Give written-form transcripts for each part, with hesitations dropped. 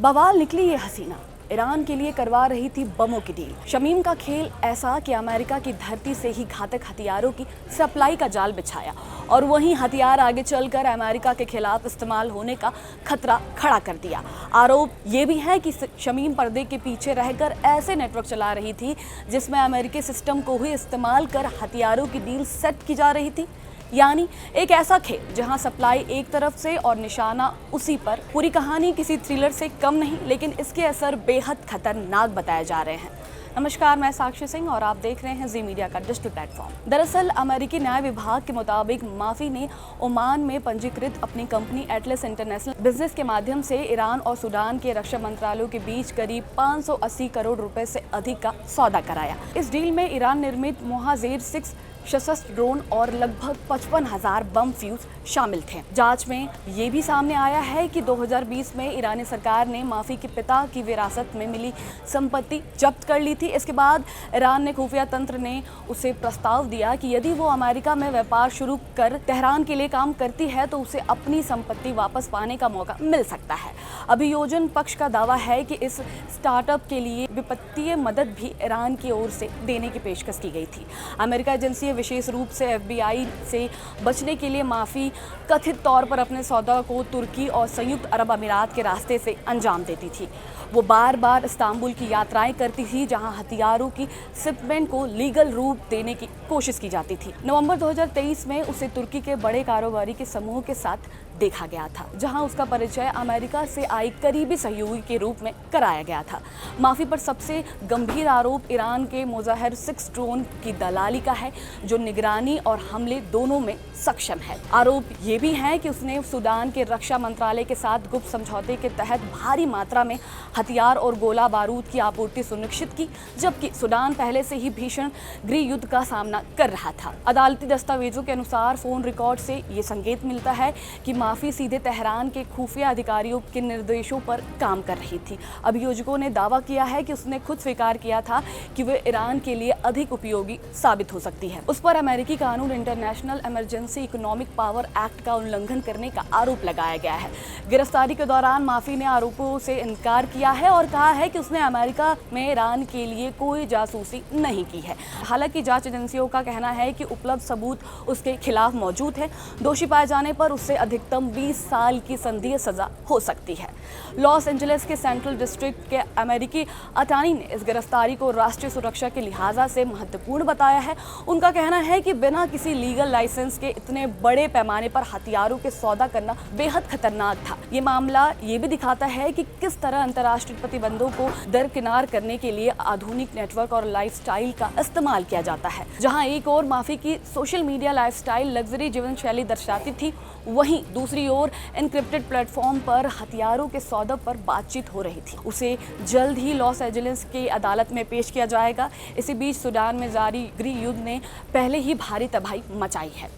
बवाल निकली ये हसीना, ईरान के लिए करवा रही थी बमों की डील। शमीम का खेल ऐसा कि अमेरिका की धरती से ही घातक हथियारों की सप्लाई का जाल बिछाया और वहीं हथियार आगे चलकर अमेरिका के खिलाफ इस्तेमाल होने का खतरा खड़ा कर दिया। आरोप ये भी है कि शमीम पर्दे के पीछे रहकर ऐसे नेटवर्क चला रही थी जिसमें अमेरिकी सिस्टम को ही इस्तेमाल कर हथियारों की डील सेट की जा रही थी। यानी एक ऐसा खेल जहां सप्लाई एक तरफ से और निशाना उसी पर। पूरी कहानी किसी थ्रिलर से कम नहीं, लेकिन इसके असर बेहद खतरनाक बताए जा रहे हैं। नमस्कार, मैं साक्षी सिंह और आप देख रहे हैं जी मीडिया का डिजिटल प्लेटफॉर्म। दरअसल अमेरिकी न्याय विभाग के मुताबिक माफी ने ओमान में पंजीकृत अपनी कंपनी एटलस इंटरनेशनल बिजनेस के माध्यम से ईरान और सूडान के रक्षा मंत्रालयों के बीच करीब 580 करोड़ रुपए से अधिक का सौदा कराया। इस डील में ईरान निर्मित मोहाजेर 6 सशस्त्र ड्रोन और लगभग 55,000 बम फ्यूज शामिल थे। जांच में ये भी सामने आया है कि 2020 में ईरानी सरकार ने माफी के पिता की विरासत में मिली संपत्ति जब्त कर ली थी। इसके बाद ईरान ने खुफिया तंत्र ने उसे प्रस्ताव दिया कि यदि वो अमेरिका में व्यापार शुरू कर तेहरान के लिए काम करती है तो उसे अपनी संपत्ति वापस पाने का मौका मिल सकता है। अभियोजन पक्ष का दावा है कि इस स्टार्टअप के लिए वित्तीय मदद भी ईरान की ओर से देने की पेशकश की गई थी। अमेरिका एजेंसी विशेष रूप से FBI से बचने के लिए माफी कथित तौर पर अपने सौदा को तुर्की और संयुक्त अरब अमीरात के रास्ते से अंजाम देती थी। वो बार बार इस्तांबुल की यात्राएं करती थी जहां हथियारों की शिपमेंट को लीगल रूप देने की कोशिश की जाती थी। नवंबर 2023 में उसे तुर्की के बड़े कारोबारी के समूह के साथ देखा गया था, जहां उसका परिचय अमेरिका से आई करीबी सहयोगी के रूप में कराया गया था। माफी पर सबसे गंभीर आरोप ईरान के मोहाजेर 6 ड्रोन की दलाली का है, जो निगरानी और हमले दोनों में सक्षम है। आरोप ये भी है कि उसने सूडान के रक्षा मंत्रालय के साथ गुप्त समझौते के तहत भारी मात्रा में हथियार और गोला बारूद की आपूर्ति सुनिश्चित की, जबकि सूडान पहले से ही भीषण गृह युद्ध का सामना कर रहा था। अदालती दस्तावेजों के अनुसार फोन रिकॉर्ड से ये संकेत मिलता है कि माफी सीधे तेहरान के खुफिया अधिकारियों के निर्देशों पर काम कर रही थी। अभियोजकों ने दावा किया है कि उसने खुद स्वीकार किया था कि वह ईरान के लिए अधिक उपयोगी साबित हो सकती है। उस पर अमेरिकी कानून international emergency economic power act का उल्लंघन करने का आरोप लगाया गया है। गिरफ्तारी के दौरान माफी ने आरोपों से इनकार किया है और कहा है कि उसने अमेरिका में ईरान के लिए कोई जासूसी नहीं की है। हालांकि जांच एजेंसियों का कहना है कि उपलब्ध सबूत उसके खिलाफ मौजूद है। दोषी पाए जाने पर उससे अधिकतम 20 साल की संदेह सजा हो सकती है। लॉस एंजलिस के सेंट्रल डिस्ट्रिक्ट के अमेरिकी अटॉर्नी ने इस गिरफ्तारी को राष्ट्रीय सुरक्षा के लिहाजा से महत्वपूर्ण बताया है। उनका कहना है कि बिना किसी लीगल लाइसेंस के इतने बड़े पैमाने पर हथियारों के सौदा करना बेहद खतरनाक था। ये मामला ये भी दिखाता है कि किस तरह अंतर्राष्ट्रीय प्रतिबंधों को दरकिनार करने के लिए आधुनिक नेटवर्क और लाइफस्टाइल का इस्तेमाल किया जाता है। जहां एक और माफी की सोशल मीडिया लाइफस्टाइल लग्जरी जीवन शैली दर्शाती थी, वहीं दूसरी ओर एनक्रिप्टेड प्लेटफॉर्म पर हथियारों के सौदे पर बातचीत हो रही थी। उसे जल्द ही लॉस एंजलिस की अदालत में पेश किया जाएगा। इसी बीच सूडान में जारी गृह युद्ध ने पहले ही भारी तबाही मचाई है।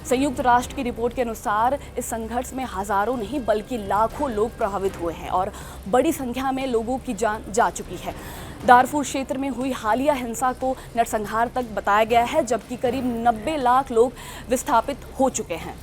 संयुक्त राष्ट्र की रिपोर्ट के अनुसार इस संघर्ष में हजारों नहीं बल्कि लाखों लोग प्रभावित हुए हैं और बड़ी संख्या में लोगों की जान जा चुकी है। दारफूर क्षेत्र में हुई हालिया हिंसा को नरसंहार तक बताया गया है, जबकि करीब 90 लाख लोग विस्थापित हो चुके हैं।